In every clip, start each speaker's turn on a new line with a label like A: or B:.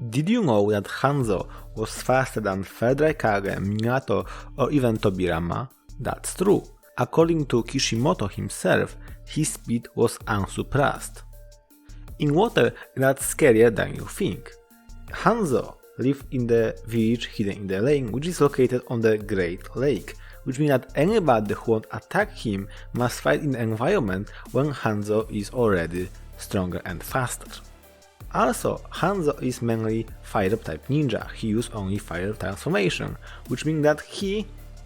A: Did you know that Hanzo was faster than third Raikage, Minato or even Tobirama? That's true. According to Kishimoto himself, his speed was unsurpassed. In water, that's scarier than you think. Hanzo lived in the village hidden in the lake, which is located on the Great Lake, which means that anybody who won't attack him must fight in an environment when Hanzo is already stronger and faster. Also, Hanzo is mainly fire-type ninja. He uses only fire transformation, which means that he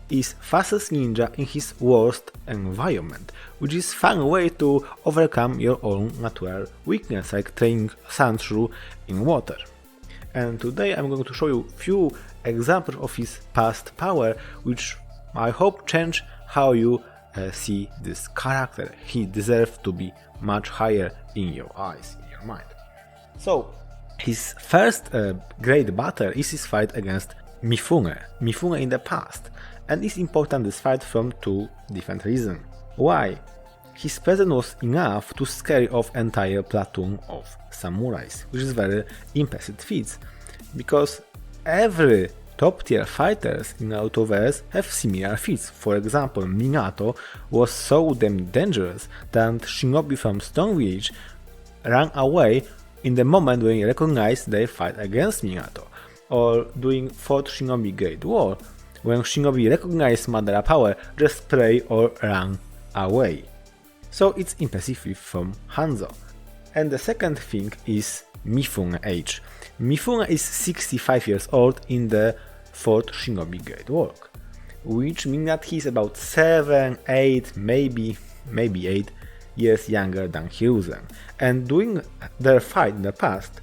A: is fastest ninja in his worst environment, which is fun way to overcome your own natural weakness, like training Sandshrew in water. And today I'm going to show you few examples of his past power, which I hope change how you see this character. He deserves to be much higher in your eyes, in your mind. So, his first great battle is his fight against Mifune in the past, and it's important this fight from two different reasons. Why? His presence was enough to scare off entire platoon of samurais, which is very impressive feat, because every top tier fighters in Narutoverse have similar feats. For example, Minato was so damn dangerous that shinobi from Stone Village ran away in the moment when he recognized their fight against Minato, or during 4th Shinobi Great War, when shinobi recognized Madara power, just pray or run away. So it's impressive from Hanzo. And the second thing is Mifune age. Mifune is 65 years old in the 4th Shinobi Great War, which means that he's about 7, 8, maybe 8 years younger than Hiruzen. And during their fight in the past,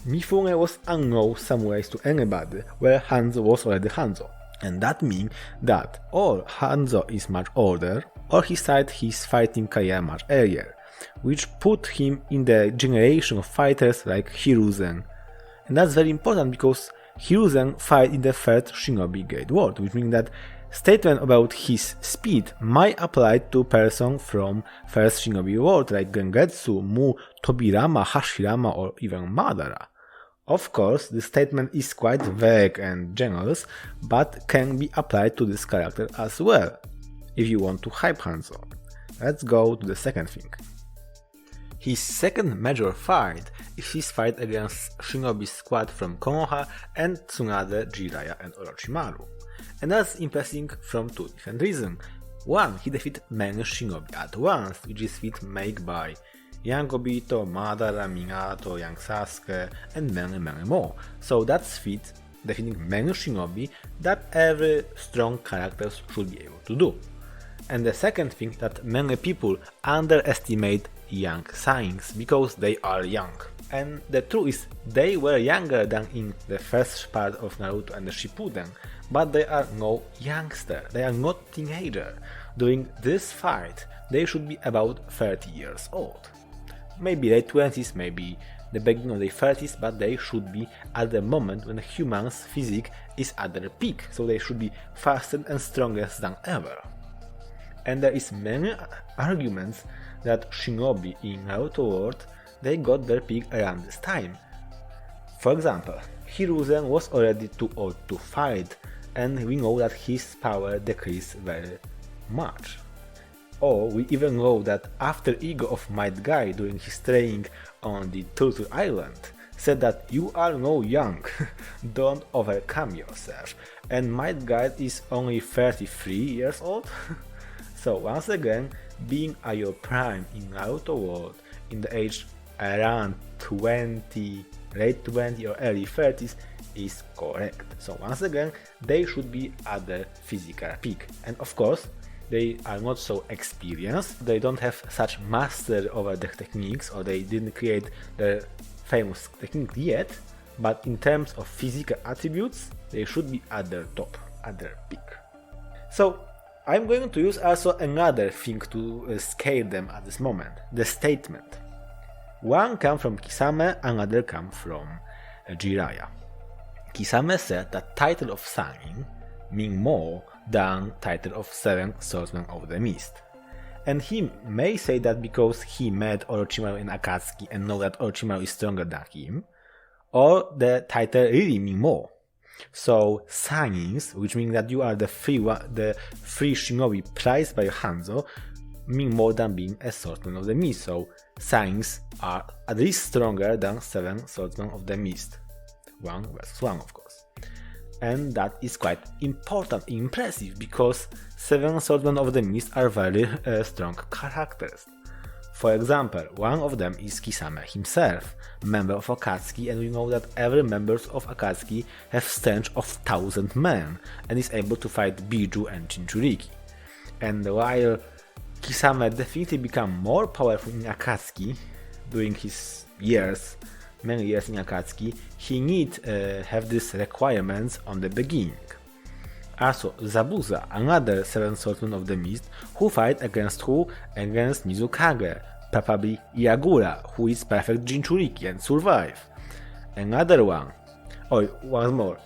A: Mifune was unknown samurai to anybody, where Hanzo was already Hanzo. And that means that or Hanzo is much older, or he started his fighting career much earlier, which put him in the generation of fighters like Hiruzen. And that's very important because Hiruzen fight in the 3rd Shinobi Great War, which means that statement about his speed might apply to person from 1st Shinobi War like Gengetsu, Mu, Tobirama, Hashirama or even Madara. Of course, this statement is quite vague and generous, but can be applied to this character as well, if you want to hype Hanzo. Let's go to the second thing. His second major fight is his fight against Shinobi squad from Konoha and Tsunade, Jiraiya and Orochimaru. And that's impressive from two different reasons. One, he defeated many Shinobi at once, which is feat made by Young Obito, Madara, Minato, Young Sasuke, and many more. So that's feat defeating many Shinobi that every strong character should be able to do. And the second thing, that many people underestimate young Saiyans because they are young. And the truth is, they were younger than in the first part of Naruto and the Shippuden, but they are no youngster, they are not teenager. During this fight, they should be about 30 years old. Maybe late 20s, maybe the beginning of their 30s, but they should be at the moment when the human's physique is at their peak, so they should be faster and strongest than ever. And there is many arguments that Shinobi in Naruto world, they got their peak around this time. For example, Hiruzen was already too old to fight, and we know that his power decreased very much. Or we even know that after ego of Might Guy during his training on the Turtle Island said that you are no young, don't overcome yourself, and Might Guy is only 33 years old. So once again, being at your prime in Naruto world in the age around 20, late 20 or early 30s is correct. So once again, they should be at the physical peak. And of course, they are not so experienced, they don't have such mastery over the techniques, or they didn't create the famous technique yet, but in terms of physical attributes, they should be at their top, at their peak. So I'm going to use also another thing to scale them at this moment, the statement. One comes from Kisame, another comes from Jiraiya. Kisame said that title of Sannin mean more than title of 7th Swordsman of the Mist. And he may say that because he met Orochimaru in Akatsuki and know that Orochimaru is stronger than him, or the title really mean more. So Sanins, which means that you are the free shinobi prized by Hanzo, mean more than being a swordsman of the mist. So Sanins are at least stronger than 7 swordsmen of the mist. 1 versus 1, of course. And that is quite important, impressive, because 7 swordsmen of the mist are very strong characters. For example, one of them is Kisame himself, member of Akatsuki, and we know that every member of Akatsuki have strength of 1000 men and is able to fight Biju and Jinchuriki. And while Kisame definitely became more powerful in Akatsuki during his many years in Akatsuki, he need have these requirements on the beginning. Also, Zabuza, another 7 swordsmen of the mist, who fight against Mizukage, probably Yagura, who is perfect Jinchuriki and survive. Another one, once more,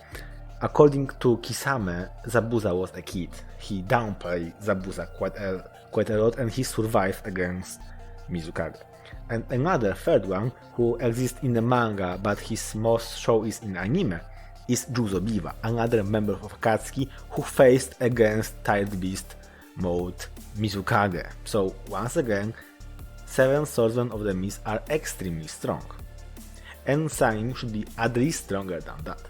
A: according to Kisame, Zabuza was a kid. He downplayed Zabuza quite a lot and he survived against Mizukage. And another third one, who exists in the manga but his most show is in anime, is Juzobiwa, another member of Akatsuki who faced against Tired Beast mode Mizukage. So once again, 7 swordsmen of the mist are extremely strong. And Sanin should be at least stronger than that.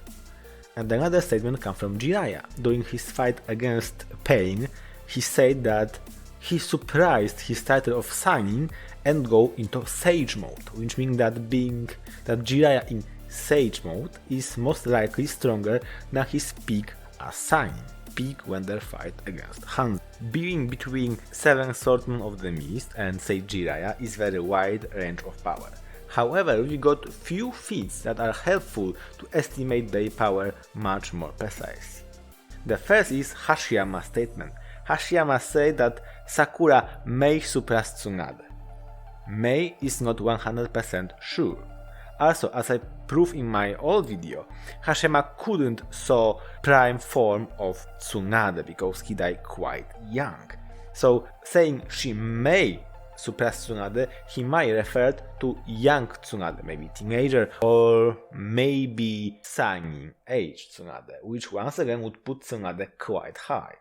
A: And another statement comes from Jiraiya. During his fight against Pain, he said that he surprised his title of Sanin and go into Sage mode, which means that Jiraiya in Sage mode is most likely stronger than his peak as Sanin, peak when they fight against Hanzo. Being between 7 swordsmen of the mist and Sage Jiraiya is very wide range of power. However, we got few feats that are helpful to estimate their power much more precisely. The first is Hashiyama's statement. Hashiyama said that Sakura may surpass Tsunade. May is not 100% sure. Also, as I proved in my old video, Hashiyama couldn't saw prime form of Tsunade because he died quite young. So saying she may surpass Tsunade, he might refer to young Tsunade, maybe teenager, or maybe Sanin age Tsunade, which once again would put Tsunade quite high.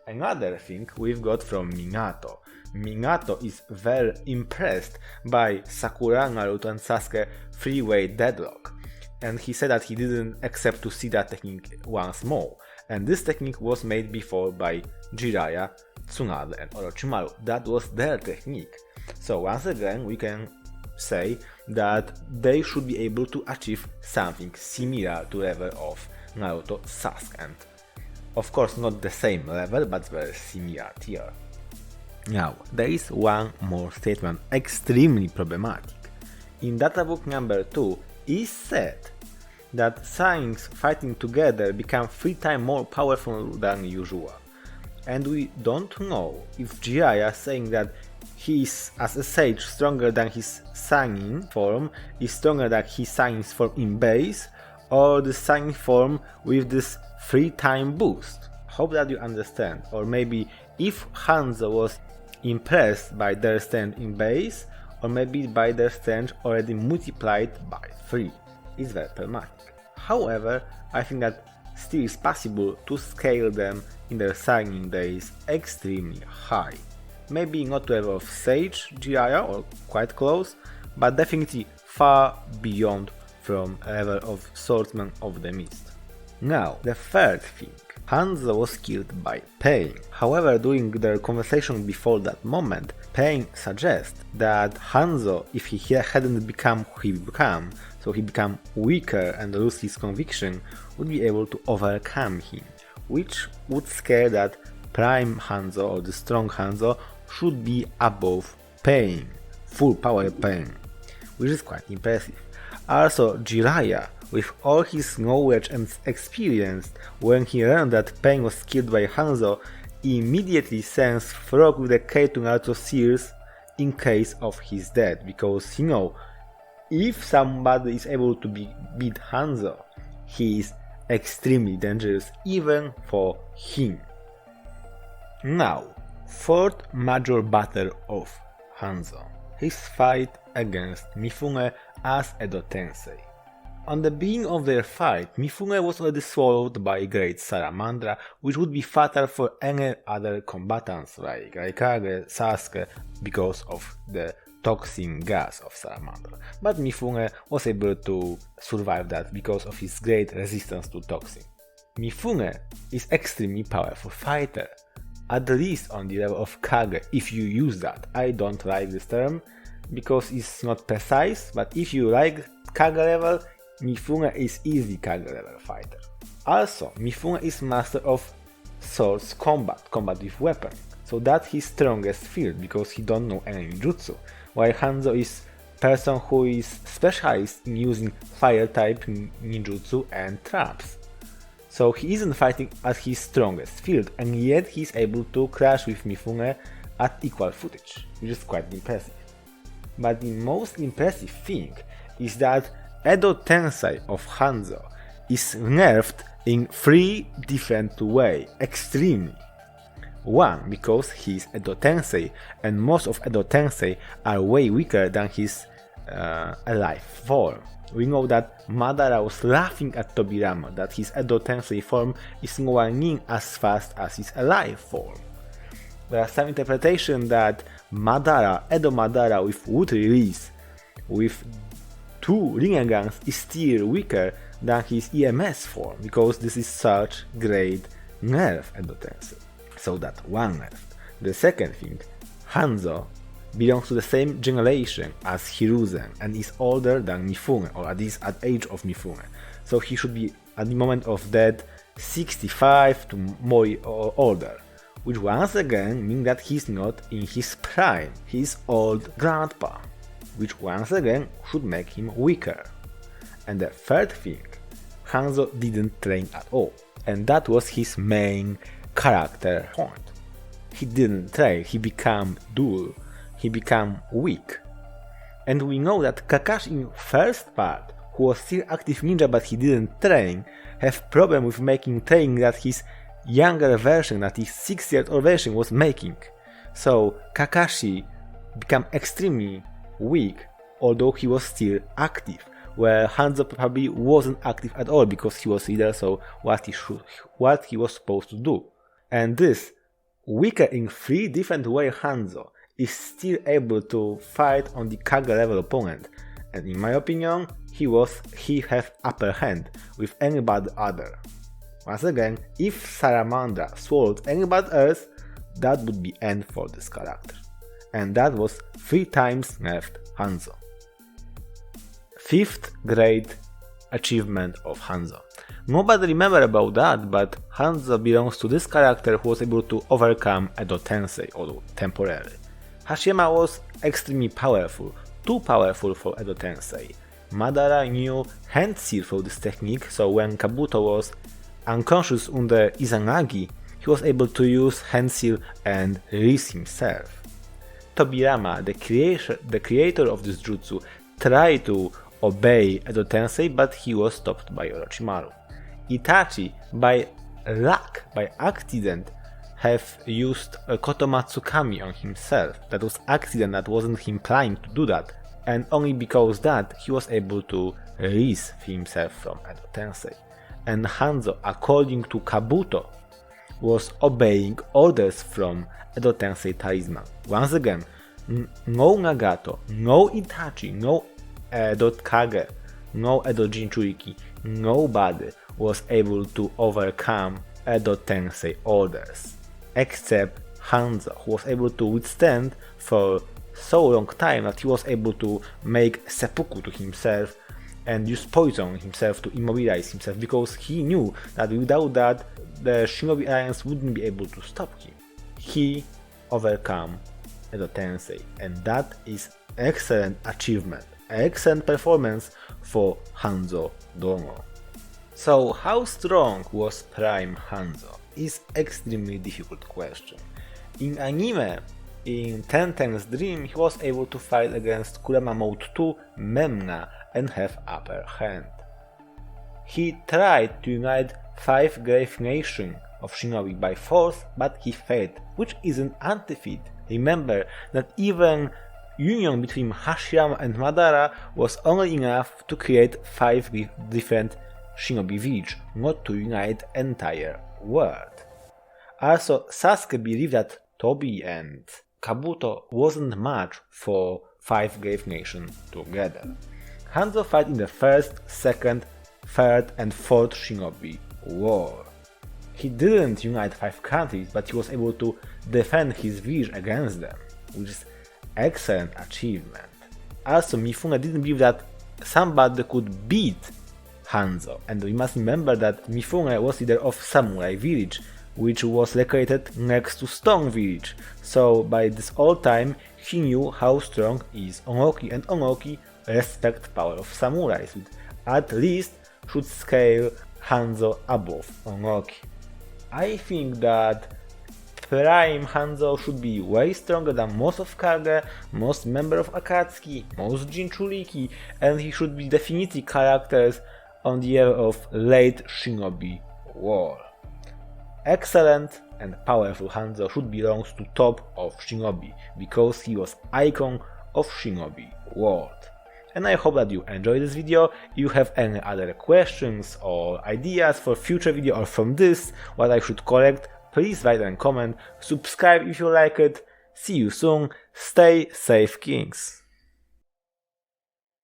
A: Another thing we've got from Minato. Minato is very impressed by Sakura, Naruto and Sasuke three-way deadlock, and he said that he didn't accept to see that technique once more, and this technique was made before by Jiraiya, Tsunade and Orochimaru. That was their technique. So once again we can say that they should be able to achieve something similar to level of Naruto, Sasuke, and of course not the same level but very similar tier. Now, there is one more statement extremely problematic. In databook number 2, is said that Saiyans fighting together become 3 times more powerful than usual. And we don't know if Jiraiya saying that he is as a sage stronger than his Sannin form is stronger than his Sannin's form in base, or the Sannin form with this 3 times boost. Hope that you understand. Or maybe if Hanzo was impressed by their strength in base, or maybe by their strength already multiplied by 3. It's very problematic. However, I think that still is possible to scale them in their Sannin days extremely high. Maybe not to level of Sage Jiraiya or quite close, but definitely far beyond from level of Swordsman of the Mist. Now, the third thing. Hanzo was killed by Pain. However, during their conversation before that moment, Pain suggests that Hanzo, if he hadn't become who he became, so he became weaker and lose his conviction, would be able to overcome him, which would scare that Prime Hanzo or the strong Hanzo should be above Pain, full power Pain, which is quite impressive. Also, Jiraiya, with all his knowledge and experience, when he learned that Pain was killed by Hanzo, immediately sends Frog with a K to Naruto's ears in case of his death, because he knows if somebody is able to beat Hanzo, he is extremely dangerous even for him. Now, fourth major battle of Hanzo, his fight against Mifune as Edo Tensei. On the beginning of their fight, Mifune was already swallowed by Great Salamandra, which would be fatal for any other combatants like Raikage, Sasuke, because of the toxin gas of Salamandra. But Mifune was able to survive that because of his great resistance to toxin. Mifune is extremely powerful fighter, at least on the level of Kage, if you use that. I don't like this term because it's not precise, but if you like Kage level, Mifune is easy Kage level fighter. Also, Mifune is master of swords combat with weapon, so that's his strongest field because he don't know any ninjutsu, while Hanzo is person who is specialized in using fire type ninjutsu and traps. So he isn't fighting at his strongest field, and yet he's able to clash with Mifune at equal footage, which is quite impressive. But the most impressive thing is that Edo Tensei of Hanzo is nerfed in 3 different ways, extremely. 1, because he's Edo Tensei, and most of Edo Tensei are way weaker than his alive form. We know that Madara was laughing at Tobirama that his Edo Tensei form is nowhere near as fast as his alive form. There are some interpretation that Edo Madara with wood release, with 2 Rinnegan's is still weaker than his EMS form, because this is such great nerf Edo Tensei. So that one nerf. The second thing, Hanzo belongs to the same generation as Hiruzen and is older than Mifune, or at least at age of Mifune. So he should be at the moment of death 65 to more or older, which once again means that he's not in his prime, he's old grandpa, which once again should make him weaker. And the third thing, Hanzo didn't train at all, and that was his main character point. He didn't train, he became dull, he became weak. And we know that Kakashi in first part, who was still active ninja but he didn't train, have problem with making training that his younger version, that his 6-year-old version was making. So Kakashi became extremely weak, although he was still active, where Hanzo probably wasn't active at all because he was leader, so what he was supposed to do. And this weaker in 3 different ways Hanzo is still able to fight on the Kage level opponent, and in my opinion he have upper hand with anybody other. Once again, if Salamandra swallowed anybody else, that would be end for this character. And that was 3 times nerfed Hanzo. 5th great achievement of Hanzo. Nobody remember about that, but Hanzo belongs to this character who was able to overcome Edo Tensei, although temporarily. Hashirama was extremely powerful, too powerful for Edo Tensei. Madara knew hand seal for this technique, so when Kabuto was unconscious under Izanagi, he was able to use hand seal and release himself. Tobirama, the creator of this jutsu, tried to obey Edo Tensei, but he was stopped by Orochimaru. Itachi, by luck, by accident, have used a Kotomatsukami on himself. That was accident, that wasn't him planning to do that, and only because that he was able to release himself from Edo Tensei. And Hanzo, according to Kabuto, was obeying orders from Edo Tensei Talisman. Once again, no Nagato, no Itachi, no Edo Kage, no Edo Jinchuriki, nobody was able to overcome Edo Tensei orders, except Hanzo, who was able to withstand for so long time that he was able to make seppuku to himself and use poison on himself to immobilize himself, because he knew that without that the Shinobi Alliance wouldn't be able to stop him. He overcame Edo Tensei, and that is excellent achievement, excellent performance for Hanzo Dono. So how strong was Prime Hanzo? Is extremely difficult question. In anime, in Tenten's Dream, he was able to fight against Kurama Mode 2, Memna, and have upper hand. He tried to unite 5 Grave Nation of Shinobi by force, but he failed, which isn't anti-feat. Remember that even union between Hashirama and Madara was only enough to create 5 different shinobi village, not to unite entire world. Also, Sasuke believed that Tobi and Kabuto wasn't much for 5 Grave Nation together. Hanzo fought in the 1st, 2nd, 3rd and 4th Shinobi War. He didn't unite 5 countries, but he was able to defend his village against them, which is excellent achievement. Also, Mifune didn't believe that somebody could beat Hanzo, and we must remember that Mifune was leader of Samurai Village, which was located next to Stone Village, so by this old time he knew how strong is Onoki, and Onoki respect power of samurais, which at least should scale Hanzo above Onoki. I think that Prime Hanzo should be way stronger than most of Kage, most member of Akatsuki, most Jinchuriki, and he should be definitely characters on the era of late Shinobi War. Excellent and powerful Hanzo should belong to top of Shinobi, because he was icon of Shinobi world. And I hope that you enjoyed this video. If you have any other questions or ideas for future video or from this, what I should correct, please write and comment, subscribe if you like it. See you soon, stay safe kings.